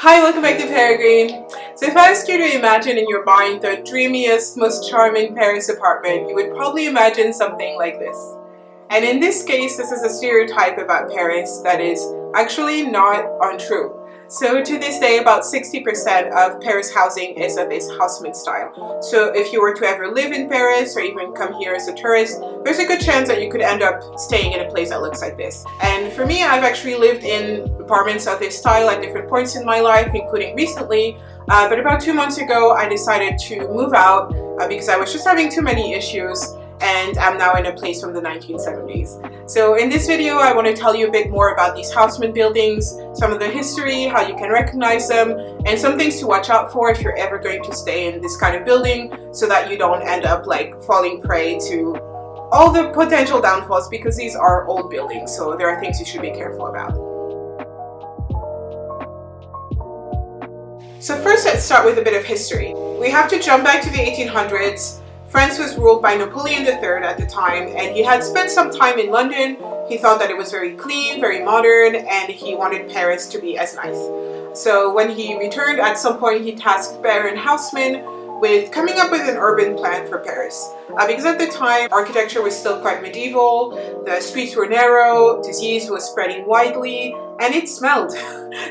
Hi, welcome back to Peregrine. So if I asked you to imagine and you're buying the dreamiest, most charming Paris apartment, you would probably imagine something like this. And in this case, this is a stereotype about Paris that is actually not untrue. So to this day, about 60% of Paris housing is of this Haussmann style. So if you were to ever live in Paris or even come here as a tourist, there's a good chance that you could end up staying in a place that looks like this. And for me, I've actually lived in apartments of this style at different points in my life, including recently. But about 2 months ago, I decided to move out because I was just having too many issues. And I'm now in a place from the 1970s. So in this video, I want to tell you a bit more about these Haussmann buildings, some of the history, how you can recognize them, and some things to watch out for if you're ever going to stay in this kind of building, so that you don't end up like falling prey to all the potential downfalls, because these are old buildings, so there are things you should be careful about. So first, let's start with a bit of history. We have to jump back to the 1800s. France was ruled by Napoleon III at the time, and he had spent some time in London. He thought that it was very clean, very modern, and he wanted Paris to be as nice. So when he returned, at some point he tasked Baron Haussmann with coming up with an urban plan for Paris. Because at the time, architecture was still quite medieval, the streets were narrow, disease was spreading widely, and it smelled.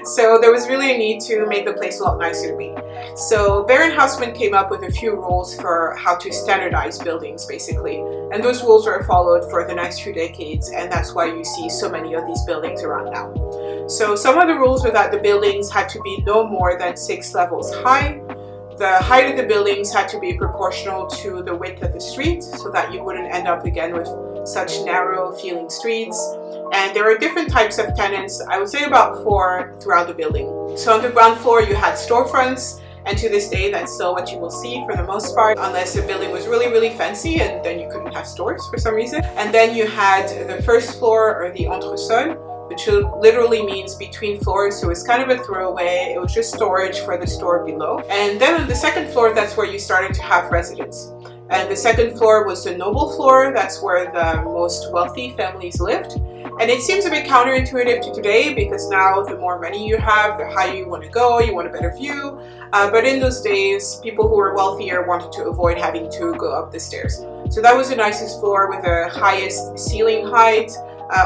So there was really a need to make the place a lot nicer to me. So Baron Haussmann came up with a few rules for how to standardize buildings, basically. And those rules were followed for the next few decades, and that's why you see so many of these buildings around now. So some of the rules were that the buildings had to be no more than 6 levels high. The height of the buildings had to be proportional to the width of the street, so that you wouldn't end up again with such narrow feeling streets. And there are different types of tenants, I would say about 4 throughout the building. So on the ground floor you had storefronts, and to this day that's still what you will see for the most part, unless the building was really fancy, and then you couldn't have stores for some reason. And then you had the first floor, or the entresol, which literally means between floors, so it's kind of a throwaway. It was just storage for the store below. And then on the second floor, that's where you started to have residents. And the second floor was the noble floor. That's where the most wealthy families lived. And it seems a bit counterintuitive to today, because now the more money you have, the higher you want to go, you want a better view. But in those days, people who were wealthier wanted to avoid having to go up the stairs. So that was the nicest floor with the highest ceiling height.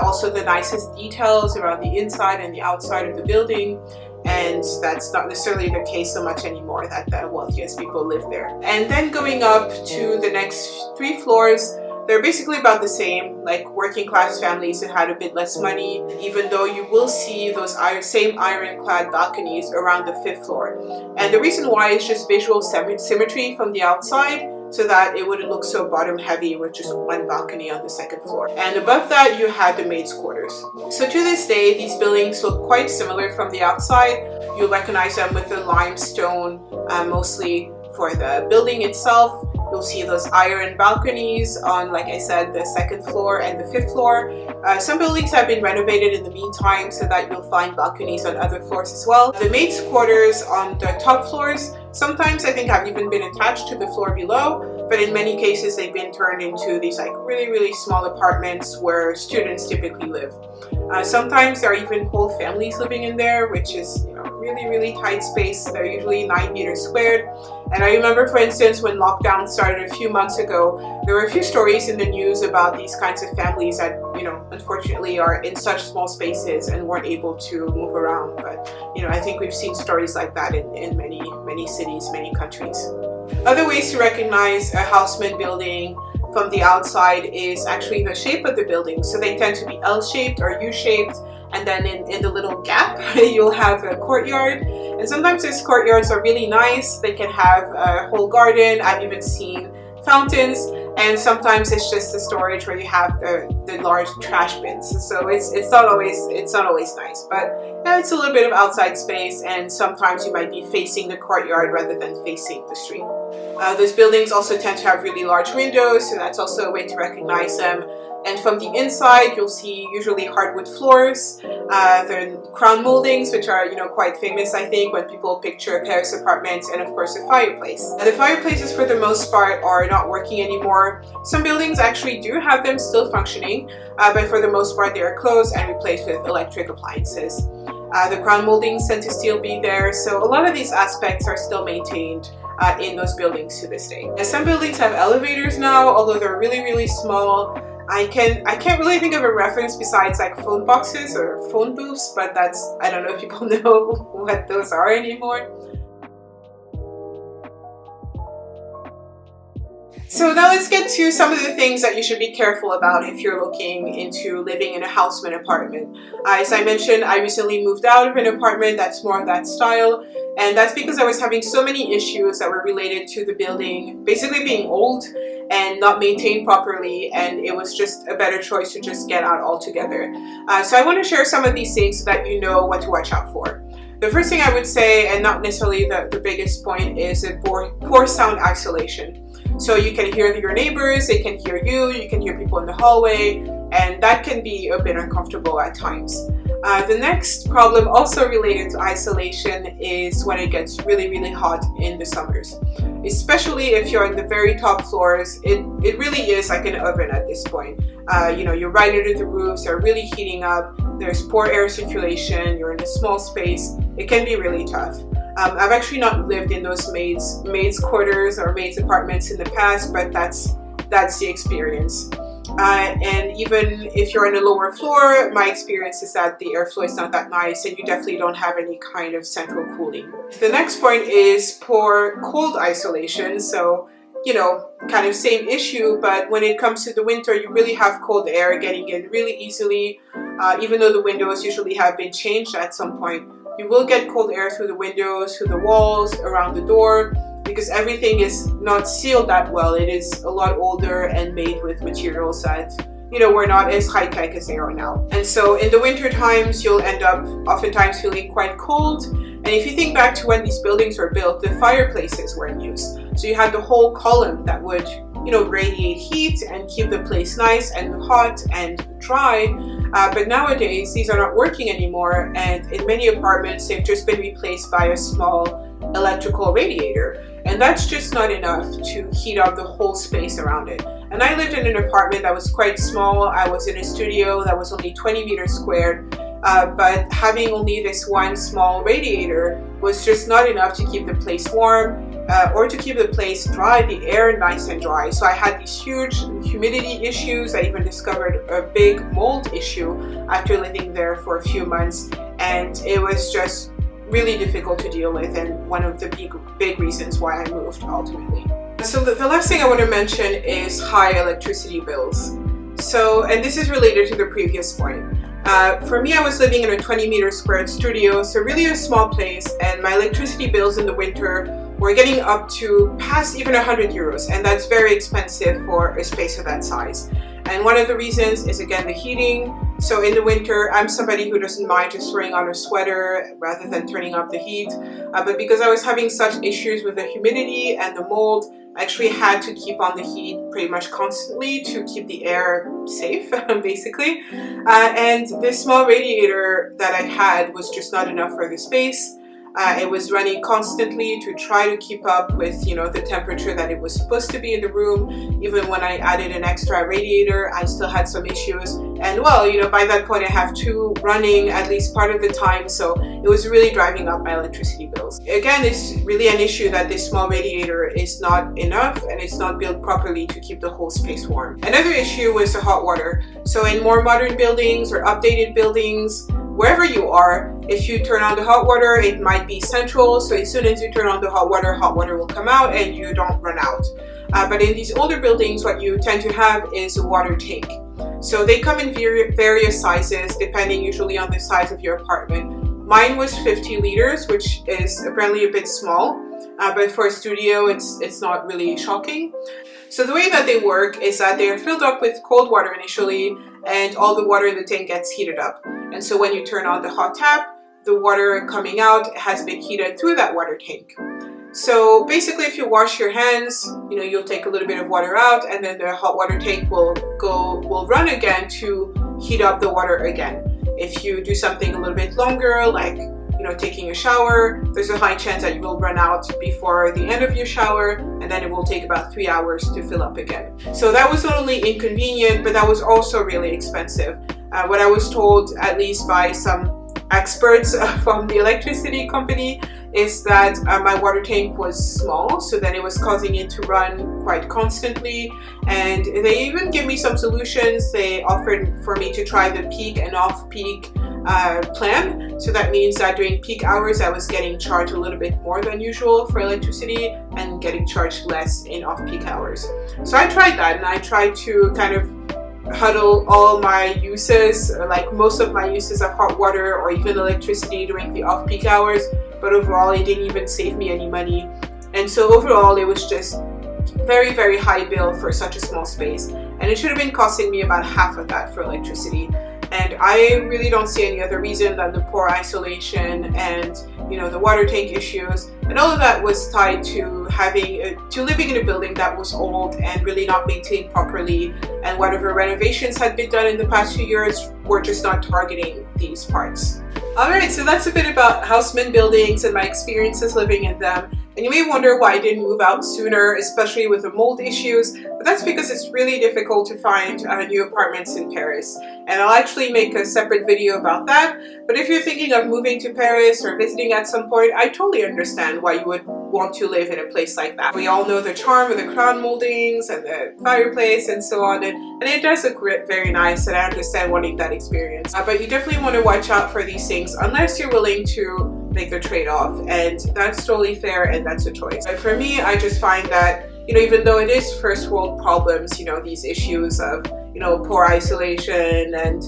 Also the nicest details around the inside and the outside of the building, and that's not necessarily the case so much anymore, that the wealthiest people live there. And then going up to the next 3 floors, they're basically about the same, like working class families who had a bit less money, even though you will see those same ironclad balconies around the 5th floor. And the reason why is just visual symmetry from the outside, so that it wouldn't look so bottom heavy with just 1 balcony on the 2nd floor. And above that you had the maids' quarters. So to this day these buildings look quite similar from the outside. You'll recognize them with the limestone, mostly for the building itself. You'll see those iron balconies on, like I said, the 2nd floor and the 5th floor. Some buildings have been renovated in the meantime, so that you'll find balconies on other floors as well. The maids' quarters on the top floors sometimes I think have even been attached to the floor below, but in many cases they've been turned into these like really small apartments where students typically live. Sometimes there are even whole families living in there, which is, you know, really tight space. They're usually 9 meters squared. And I remember, for instance, when lockdown started a few months ago, there were a few stories in the news about these kinds of families that, you know, unfortunately are in such small spaces and weren't able to move around. But, you know, I think we've seen stories like that in many cities, many countries. Other ways to recognize a Haussmann building from the outside is actually the shape of the building. So they tend to be L-shaped or U-shaped, and then in the little gap you'll have a courtyard. And sometimes these courtyards are really nice. They can have a whole garden. I've even seen fountains, and sometimes it's just the storage where you have the large trash bins. So it's not always nice, but it's a little bit of outside space, and sometimes you might be facing the courtyard rather than facing the street. Those buildings also tend to have really large windows, so that's also a way to recognize them. And from the inside, you'll see usually hardwood floors, the crown moldings, which are, you know, quite famous, I think, when people picture Paris apartments, and of course the fireplace. And the fireplaces, for the most part, are not working anymore. Some buildings actually do have them still functioning, but for the most part, they are closed and replaced with electric appliances. The crown moldings tend to still be there. So a lot of these aspects are still maintained in those buildings to this day. And some buildings have elevators now, although they're really, really small. I can't really think of a reference besides like phone boxes or phone booths, but I don't know if people know what those are anymore. So now let's get to some of the things that you should be careful about if you're looking into living in a Haussmann apartment. As I mentioned, I recently moved out of an apartment that's more of that style, and that's because I was having so many issues that were related to the building basically being old and not maintained properly, and it was just a better choice to just get out altogether. So I want to share some of these things so that you know what to watch out for. The first thing I would say, and not necessarily the biggest point, is a poor sound isolation. So you can hear your neighbors, they can hear you, you can hear people in the hallway, and that can be a bit uncomfortable at times. The next problem, also related to isolation, is when it gets really, really hot in the summers. Especially if you're on the very top floors, it really is like an oven at this point. You're right under the roofs, they're really heating up, there's poor air circulation, you're in a small space, it can be really tough. I've actually not lived in those maids quarters or maids apartments in the past, but that's the experience. And even if you're on a lower floor, my experience is that the airflow is not that nice, and you definitely don't have any kind of central cooling. The next point is poor cold isolation. So, kind of same issue, but when it comes to the winter, you really have cold air getting in really easily. Even though the windows usually have been changed at some point, you will get cold air through the windows, through the walls, around the door, because everything is not sealed that well. It is a lot older and made with materials that, were not as high-tech as they are now. And so in the winter times, you'll end up oftentimes feeling quite cold. And if you think back to when these buildings were built, the fireplaces were in use. So you had the whole column that would, radiate heat and keep the place nice and hot and dry. But nowadays, these are not working anymore, and in many apartments, they've just been replaced by a small electrical radiator. And that's just not enough to heat up the whole space around it. And I lived in an apartment that was quite small. I was in a studio that was only 20 meters squared, but having only this one small radiator was just not enough to keep the place warm or to keep the place dry, the air nice and dry. So I had these huge humidity issues. I even discovered a big mold issue after living there for a few months, and it was just really difficult to deal with, and one of the big reasons why I moved ultimately. So the last thing I want to mention is high electricity bills. So, and this is related to the previous point. For me, I was living in a 20 meter squared studio, so really a small place, and my electricity bills in the winter were getting up to past even 100 euros, and that's very expensive for a space of that size. And one of the reasons is, again, the heating. So in the winter, I'm somebody who doesn't mind just throwing on a sweater rather than turning up the heat. But because I was having such issues with the humidity and the mold, I actually had to keep on the heat pretty much constantly to keep the air safe, basically. And this small radiator that I had was just not enough for the space. It was running constantly to try to keep up with, the temperature that it was supposed to be in the room. Even when I added an extra radiator, I still had some issues. And well, by that point I have two running at least part of the time, so it was really driving up my electricity bills. Again, it's really an issue that this small radiator is not enough, and it's not built properly to keep the whole space warm. Another issue was the hot water. So in more modern buildings or updated buildings, wherever you are, if you turn on the hot water, it might be central, so as soon as you turn on the hot water will come out and you don't run out. But in these older buildings, what you tend to have is a water tank. So they come in various sizes, depending usually on the size of your apartment. Mine was 50 liters, which is apparently a bit small, but for a studio, it's not really shocking. So the way that they work is that they are filled up with cold water initially, and all the water in the tank gets heated up. And so when you turn on the hot tap, the water coming out has been heated through that water tank. So basically, if you wash your hands, you'll take a little bit of water out, and then the hot water tank will run again to heat up the water again. If you do something a little bit longer, like taking a shower, there's a high chance that you will run out before the end of your shower, and then it will take about 3 hours to fill up again. So that was not only inconvenient, but that was also really expensive. What I was told, at least by some experts from the electricity company is that my water tank was small, so then it was causing it to run quite constantly. And they even gave me some solutions. They offered for me to try the peak and off-peak plan. So that means that during peak hours I was getting charged a little bit more than usual for electricity and getting charged less in off-peak hours. So I tried that, and I tried to kind of huddle all my uses, like most of my uses of hot water or even electricity during the off-peak hours, but overall it didn't even save me any money. And so overall it was just very, very high bill for such a small space, and it should have been costing me about half of that for electricity. And I really don't see any other reason than the poor isolation and, you know, the water tank issues, and all of that was tied to living in a building that was old and really not maintained properly, and whatever renovations had been done in the past few years were just not targeting these parts. Alright, so that's a bit about Haussmann buildings and my experiences living in them. And you may wonder why I didn't move out sooner, especially with the mold issues, but that's because it's really difficult to find new apartments in Paris. And I'll actually make a separate video about that. But if you're thinking of moving to Paris or visiting at some point, I totally understand why you would want to live in a place like that. We all know the charm of the crown moldings and the fireplace and so on, and it does look very nice, and I understand wanting that experience. But you definitely want to watch out for these things unless you're willing to make the trade-off, and that's totally fair, and that's a choice. But for me, I just find that, you know, even though it is first world problems, you know, these issues of, you know, poor isolation and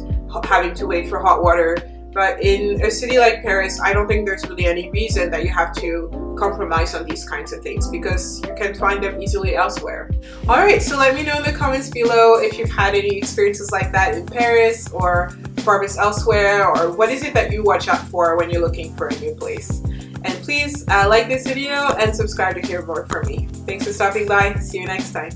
having to wait for hot water, but in a city like Paris, I don't think there's really any reason that you have to compromise on these kinds of things, because you can find them easily elsewhere. Alright, so let me know in the comments below if you've had any experiences like that in Paris or apartments elsewhere, or what is it that you watch out for when you're looking for a new place. And please like this video and subscribe to hear more from me. Thanks for stopping by. See you next time.